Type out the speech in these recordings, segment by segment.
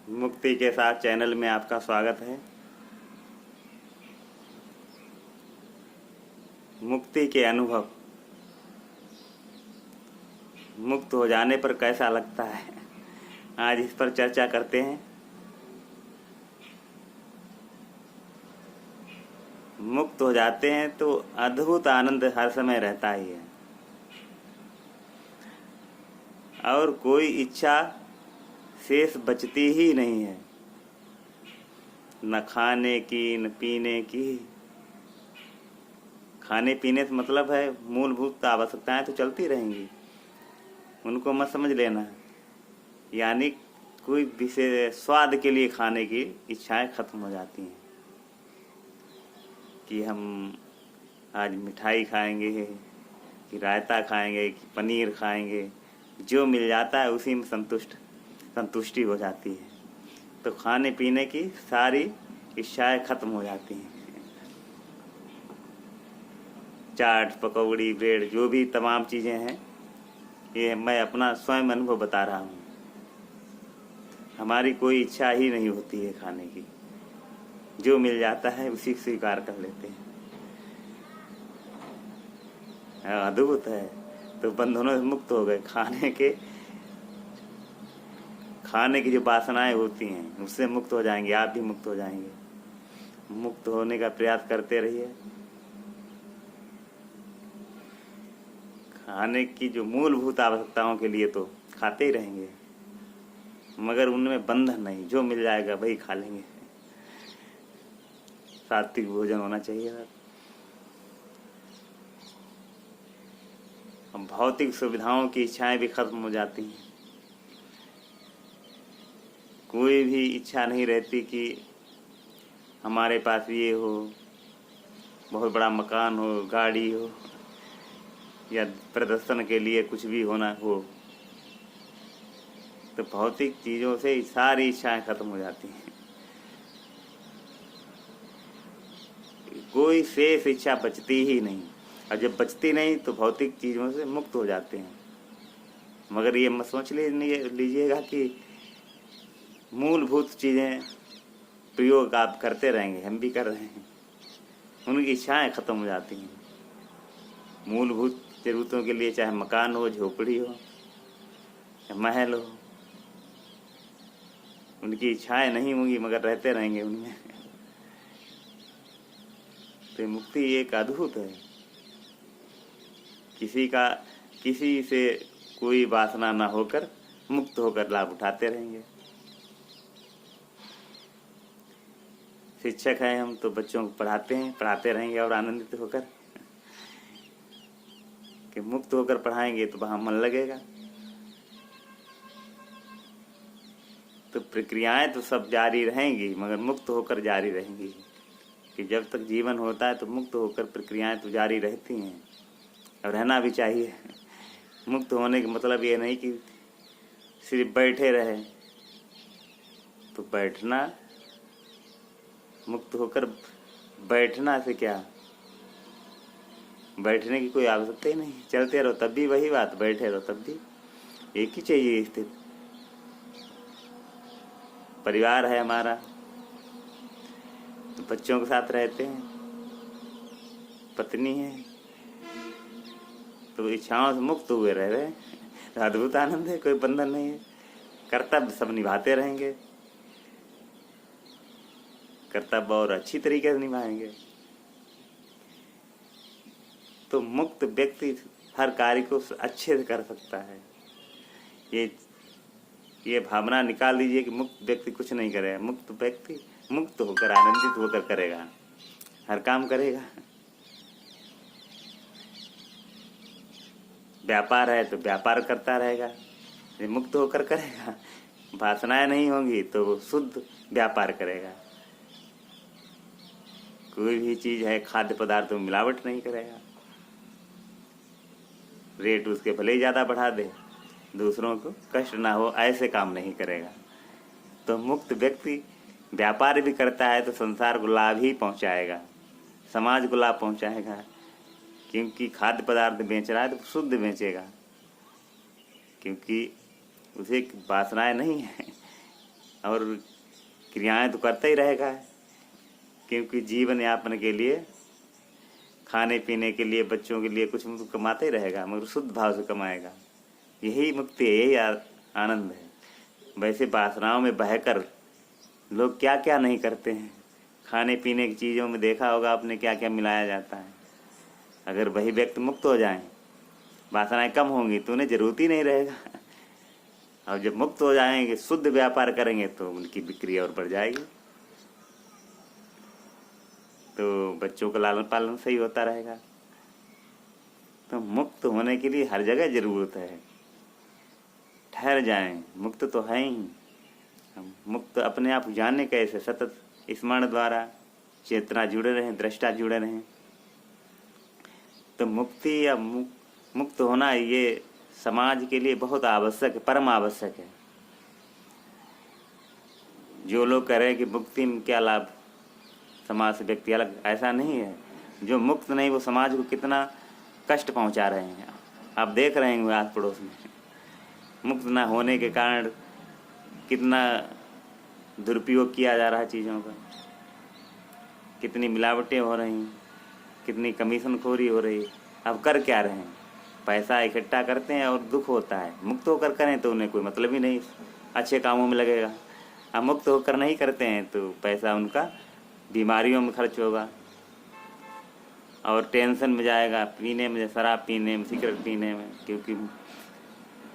मुक्ति के साथ चैनल में आपका स्वागत है। मुक्ति के अनुभव, मुक्त हो जाने पर कैसा लगता है, आज इस पर चर्चा करते हैं। मुक्त हो जाते हैं तो अद्भुत आनंद हर समय रहता ही है और कोई इच्छा शेष बचती ही नहीं है, न खाने की न पीने की। खाने पीने से मतलब है मूलभूत आवश्यकताएं तो चलती रहेंगी, उनको मत समझ लेना। यानी कोई विशेष स्वाद के लिए खाने की इच्छाएं खत्म हो जाती हैं कि हम आज मिठाई खाएंगे कि रायता खाएंगे कि पनीर खाएंगे। जो मिल जाता है उसी में संतुष्टि हो जाती है। तो खाने पीने की सारी इच्छाएं खत्म हो जाती हैं। चाट, पकौड़ी, ब्रेड, जो भी तमाम चीज़ें हैं, ये मैं अपना स्वयं अनुभव बता रहा हूँ। हमारी कोई इच्छा ही नहीं होती है खाने की, जो मिल जाता है उसी को स्वीकार कर लेते हैं। अद्भुत है। तो बंधनों से मुक्त हो गए। खाने की जो वासनाएं होती हैं उससे मुक्त हो जाएंगे, आप भी मुक्त हो जाएंगे। मुक्त होने का प्रयास करते रहिए। खाने की जो मूलभूत आवश्यकताओं के लिए तो खाते ही रहेंगे, मगर उनमें बंधन नहीं, जो मिल जाएगा वही खा लेंगे। सात्विक भोजन होना चाहिए। भौतिक सुविधाओं की इच्छाएं भी खत्म हो जाती हैं। कोई भी इच्छा नहीं रहती कि हमारे पास ये हो, बहुत बड़ा मकान हो, गाड़ी हो, या प्रदर्शन के लिए कुछ भी होना हो। तो भौतिक चीज़ों से सारी इच्छाएं खत्म हो जाती हैं। कोई शेष इच्छा बचती ही नहीं, और जब बचती नहीं तो भौतिक चीज़ों से मुक्त हो जाते हैं। मगर ये मत सोच लीजिएगा कि मूलभूत चीज़ें प्रयोग आप करते रहेंगे, हम भी कर रहे हैं। उनकी इच्छाएं खत्म हो जाती हैं। मूलभूत ज़रूरतों के लिए चाहे मकान हो, झोपड़ी हो या महल हो, उनकी इच्छाएं नहीं होंगी मगर रहते रहेंगे उनमें। तो मुक्ति एक अद्भुत है। किसी से कोई वासना ना होकर मुक्त होकर लाभ उठाते रहेंगे। शिक्षक हैं हम, तो बच्चों को पढ़ाते रहेंगे और आनंदित होकर कि मुक्त होकर पढ़ाएंगे तो वहाँ मन लगेगा। तो प्रक्रियाएं तो सब जारी रहेंगी मगर मुक्त होकर जारी रहेंगी। कि जब तक जीवन होता है तो मुक्त होकर प्रक्रियाएं तो जारी रहती हैं और रहना भी चाहिए। मुक्त होने का मतलब ये नहीं कि सिर्फ बैठे रहे। तो बैठना, मुक्त होकर बैठना से क्या, बैठने की कोई आवश्यकता ही नहीं। चलते रहो तब भी वही बात, बैठे रहो तब भी एक ही चाहिए स्थिति। परिवार है हमारा, तो बच्चों के साथ रहते हैं, पत्नी है, तो इच्छाओं से मुक्त हुए रह रहे हैं। अद्भुत आनंद है, कोई बंधन नहीं है। कर्तव्य सब निभाते रहेंगे, कर्तव्य और अच्छी तरीके से निभाएंगे। तो मुक्त व्यक्ति हर कार्य को अच्छे से कर सकता है। ये भावना निकाल दीजिए कि मुक्त व्यक्ति कुछ नहीं करेगा। मुक्त व्यक्ति मुक्त होकर आनंदित होकर करेगा, हर काम करेगा। व्यापार है तो व्यापार करता रहेगा, ये मुक्त होकर करेगा। वासनाएं नहीं होंगी तो वो शुद्ध व्यापार करेगा। कोई भी चीज़ है, खाद्य पदार्थ में मिलावट नहीं करेगा। रेट उसके भले ही ज़्यादा बढ़ा दे, दूसरों को कष्ट ना हो ऐसे काम नहीं करेगा। तो मुक्त व्यक्ति व्यापार भी करता है तो संसार को लाभ ही पहुंचाएगा, समाज को लाभ पहुंचाएगा। क्योंकि खाद्य पदार्थ बेच रहा है तो शुद्ध बेचेगा, क्योंकि उसे वासनाएं नहीं है और क्रियाएं तो करता ही रहेगा, क्योंकि जीवन यापन के लिए, खाने पीने के लिए, बच्चों के लिए कुछ तो कमाता ही रहेगा, मगर शुद्ध भाव से कमाएगा। यही मुक्ति है, यही आनंद है। वैसे वासनाओं में बहकर लोग क्या क्या नहीं करते हैं। खाने पीने की चीज़ों में देखा होगा आपने क्या क्या मिलाया जाता है। अगर वही व्यक्ति मुक्त हो जाएं, वासनाएं कम होंगी तो उन्हें जरूरत ही नहीं रहेगा। और जब मुक्त हो जाएंगे, शुद्ध व्यापार करेंगे तो उनकी बिक्री और बढ़ जाएगी, तो बच्चों का लालन पालन सही होता रहेगा। तो मुक्त होने के लिए हर जगह ज़रूरत है। ठहर जाएं, मुक्त तो है ही। हम मुक्त अपने आप जानने कैसे? सतत स्मरण द्वारा चेतना जुड़े रहें, दृष्टा जुड़े रहें। तो मुक्ति या मुक्त होना ये समाज के लिए बहुत आवश्यक है, परम आवश्यक है। जो लोग कह रहे हैं कि मुक्ति में क्या लाभ, समाज से व्यक्ति अलग, ऐसा नहीं है। जो मुक्त नहीं वो समाज को कितना कष्ट पहुंचा रहे हैं, आप देख रहे हैं आस पड़ोस में। मुक्त ना होने के कारण कितना दुरुपयोग किया जा रहा है चीज़ों का, कितनी मिलावटें हो रही हैं, कितनी कमीशनखोरी हो रही है। अब कर क्या रहे हैं? पैसा इकट्ठा करते हैं और दुख होता है। मुक्त होकर करें तो उन्हें कोई मतलब ही नहीं, अच्छे कामों में लगेगा। अब मुक्त होकर नहीं करते हैं तो पैसा उनका बीमारियों में खर्च होगा और टेंशन में जाएगा, पीने में, शराब पीने में, सिगरेट पीने में। क्योंकि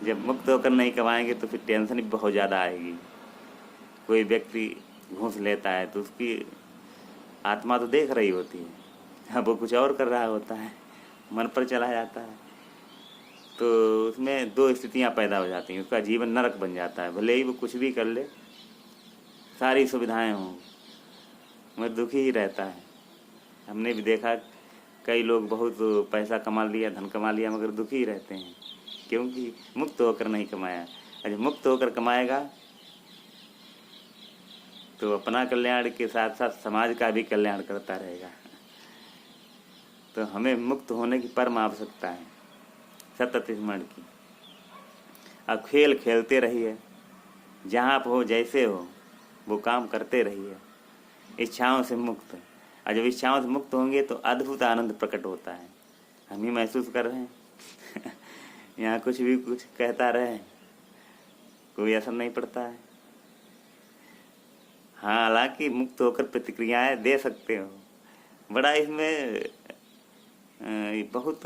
जब मुक्त होकर नहीं कमाएंगे तो फिर टेंशन भी बहुत ज़्यादा आएगी। कोई व्यक्ति घूस लेता है तो उसकी आत्मा तो देख रही होती है, अब वो कुछ और कर रहा होता है, मन पर चला जाता है। तो उसमें दो स्थितियां पैदा हो जाती हैं, उसका जीवन नरक बन जाता है। भले ही वो कुछ भी कर ले, सारी सुविधाएं हों, मगर दुखी ही रहता है। हमने भी देखा कई लोग बहुत पैसा कमा लिया, धन कमा लिया, मगर दुखी ही रहते हैं, क्योंकि मुक्त होकर नहीं कमाया। अगर मुक्त होकर कमाएगा तो अपना कल्याण के साथ साथ समाज का भी कल्याण करता रहेगा। तो हमें मुक्त होने की परम आवश्यकता है, सतत स्मरण की। अब खेल खेलते रहिए, जहाँ आप हो, जैसे हो वो काम करते रहिए, इच्छाओं से मुक्त। और जब इच्छाओं से मुक्त होंगे तो अद्भुत आनंद प्रकट होता है। हम ही महसूस कर रहे हैं यहाँ कुछ भी कुछ कहता रहे, कोई असर नहीं पड़ता है। हाँ, हालांकि मुक्त होकर प्रतिक्रियाएं दे सकते हो। बड़ा इसमें बहुत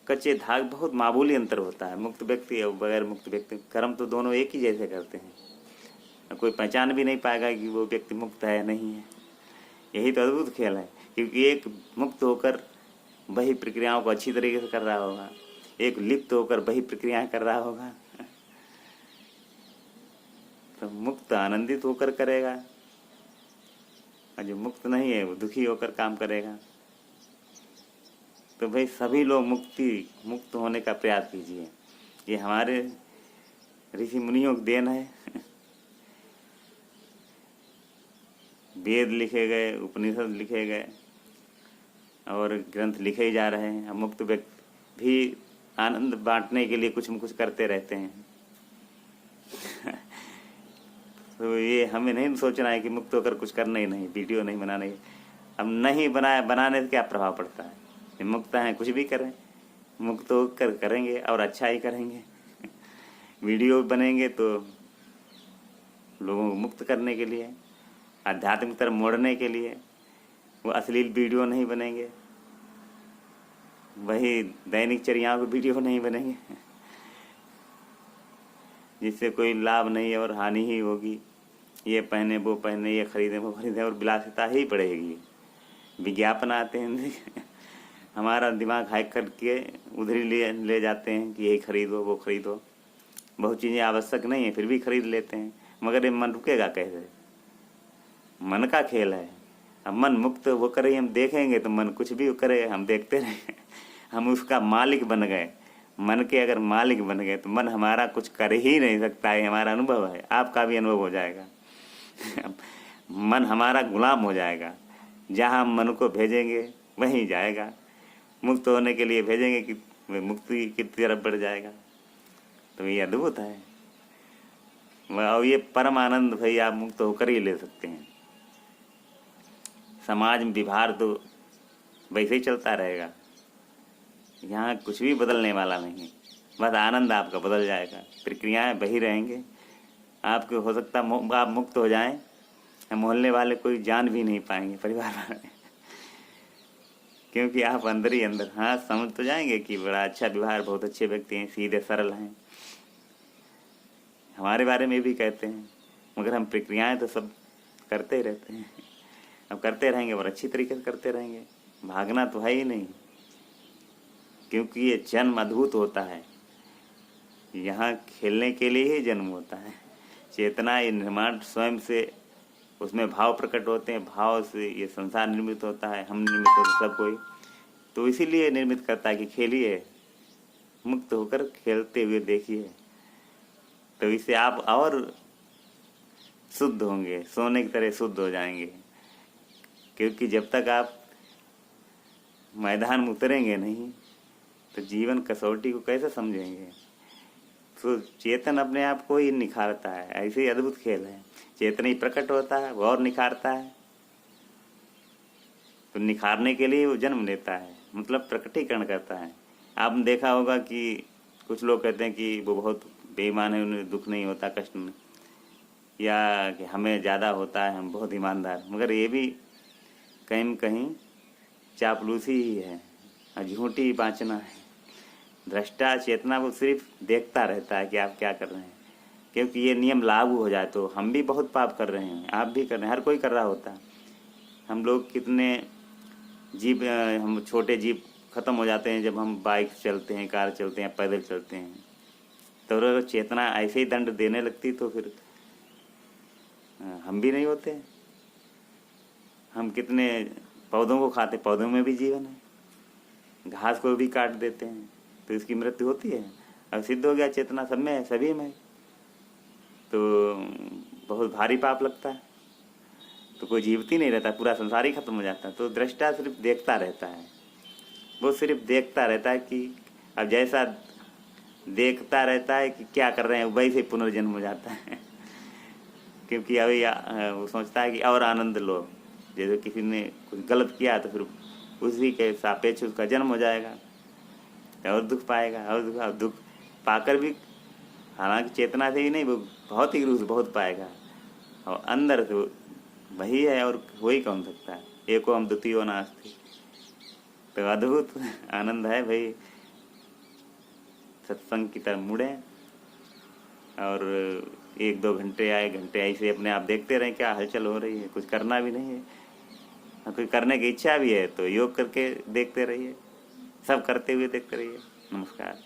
कच्चे धाग, बहुत मामूली अंतर होता है मुक्त व्यक्ति और बगैर मुक्त व्यक्ति। कर्म तो दोनों एक ही जैसे करते हैं, कोई पहचान भी नहीं पाएगा कि वो व्यक्ति मुक्त है या नहीं है। यही तो अद्भुत खेल है, क्योंकि एक मुक्त होकर वही प्रक्रियाओं को अच्छी तरीके से कर रहा होगा, एक लिप्त होकर वही प्रक्रियाएं कर रहा होगा। तो मुक्त आनंदित होकर करेगा और जो मुक्त नहीं है वो दुखी होकर काम करेगा। तो भाई सभी लोग मुक्त होने का प्रयास कीजिए। ये हमारे ऋषि मुनियों की देन है। वेद लिखे गए, उपनिषद लिखे गए और ग्रंथ लिखे ही जा रहे हैं। हम मुक्त व्यक्ति भी आनंद बांटने के लिए कुछ न कुछ करते रहते हैं। तो ये हमें नहीं सोचना है कि मुक्त होकर कुछ करना ही नहीं, वीडियो नहीं बनाना ही। अब नहीं बनाने से क्या प्रभाव पड़ता है? मुक्त हैं, कुछ भी करें, मुक्त होकर करेंगे और अच्छा ही करेंगे। वीडियो बनेंगे तो लोगों को मुक्त करने के लिए, आध्यात्मिक तरफ मोड़ने के लिए। वो अश्लील वीडियो नहीं बनेंगे, वही दैनिक चर्याओं के वीडियो नहीं बनेंगे जिससे कोई लाभ नहीं और हानि ही होगी। ये पहने, वो पहने, ये खरीदें, वो खरीदें और विलासिता ही बढ़ेगी। विज्ञापन आते हैं हमारा दिमाग हाइक करके उधर ही ले जाते हैं कि यही खरीदो, वो खरीदो। बहुत चीज़ें आवश्यक नहीं है फिर भी खरीद लेते हैं, मगर ये मन रुकेगा कैसे? मन का खेल है। अब मन मुक्त वो करे, हम देखेंगे तो मन कुछ भी करे, हम देखते रहे। हम उसका मालिक बन गए। मन के अगर मालिक बन गए तो मन हमारा कुछ कर ही नहीं सकता है। हमारा अनुभव है, आपका भी अनुभव हो जाएगा। मन हमारा गुलाम हो जाएगा, जहाँ हम मन को भेजेंगे वहीं जाएगा। मुक्त होने के लिए भेजेंगे कि मुक्ति की तरफ बढ़ जाएगा। तो ये अद्भुत है। और ये परम आनंद भाई आप मुक्त होकर ही ले सकते हैं। समाज में व्यवहार तो वैसे ही चलता रहेगा, यहाँ कुछ भी बदलने वाला नहीं है, बस आनंद आपका बदल जाएगा, प्रक्रियाएं वही रहेंगे। आपको हो सकता आप मुक्त हो जाएं, मोहल्ले वाले कोई जान भी नहीं पाएंगे, परिवार वाले क्योंकि आप अंदर ही अंदर हाँ समझ तो जाएंगे कि बड़ा अच्छा व्यवहार, बहुत अच्छे व्यक्ति हैं, सीधे सरल हैं, हमारे बारे में भी कहते हैं, मगर हम प्रक्रियाएं तो सब करते ही रहते हैं। अब करते रहेंगे और अच्छी तरीके से करते रहेंगे, भागना तो है ही नहीं, क्योंकि ये जन्म अद्भुत होता है, यहाँ खेलने के लिए ही जन्म होता है। चेतना ये निर्माण स्वयं से, उसमें भाव प्रकट होते हैं, भाव से ये संसार निर्मित होता है, हम निर्मित होते सब कोई, तो इसीलिए निर्मित करता है कि खेलिए, मुक्त होकर खेलते हुए देखिए, तो इससे आप और शुद्ध होंगे, सोने की तरह शुद्ध हो जाएंगे। क्योंकि जब तक आप मैदान में उतरेंगे नहीं तो जीवन कसौटी को कैसे समझेंगे। तो चेतन अपने आप को ही निखारता है, ऐसे ही अद्भुत खेल है, चेतन ही प्रकट होता है, वो और निखारता है, तो निखारने के लिए वो जन्म लेता है, मतलब प्रकटीकरण करता है। आपने देखा होगा कि कुछ लोग कहते हैं कि वो बहुत बेईमान है, उन्हें दुख नहीं होता, कष्ट नहीं, या कि हमें ज़्यादा होता है, हम बहुत ईमानदार, मगर ये भी कहीं न कहीं चापलूसी ही है, झूठी बाँचना है। दृष्टा चेतना को सिर्फ देखता रहता है कि आप क्या कर रहे हैं, क्योंकि ये नियम लागू हो जाए तो हम भी बहुत पाप कर रहे हैं, आप भी कर रहे हैं, हर कोई कर रहा होता है। हम लोग कितने जीव, हम छोटे जीव ख़त्म हो जाते हैं जब हम बाइक चलते हैं, कार चलते हैं, पैदल चलते हैं, तो अगर चेतना ऐसे ही दंड देने लगती तो फिर हम भी नहीं होते। हम कितने पौधों को खाते, पौधों में भी जीवन है, घास को भी काट देते हैं तो इसकी मृत्यु होती है। अब सिद्ध हो गया चेतना सब में है, सभी में, तो बहुत भारी पाप लगता है, तो कोई जीवित ही नहीं रहता, पूरा संसार ही खत्म हो जाता है। तो दृष्टा सिर्फ देखता रहता है, वो सिर्फ देखता रहता है कि अब जैसा देखता रहता है कि क्या कर रहे हैं, वैसे पुनर्जन्म हो जाता है क्योंकि अभी वो सोचता है कि और आनंद लो, जैसे किसी ने कुछ गलत किया तो फिर उसी के सापेक्ष उसका जन्म हो जाएगा, और दुख पाएगा, और दुख पाकर भी हालांकि चेतना से ही नहीं, वो बहुत ही रूप बहुत पाएगा, और अंदर से वही है और हो ही कौन सकता है, एको हम द्वितीयो नास्ति। तो अद्भुत आनंद है भाई, सत्संग की तरफ मुड़े और 1-2 घंटे आए घंटे ऐसे अपने आप देखते रहें क्या हलचल हो रही है, कुछ करना भी नहीं है, कोई करने की इच्छा भी है तो योग करके देखते रहिए, सब करते हुए देखते रहिए। नमस्कार।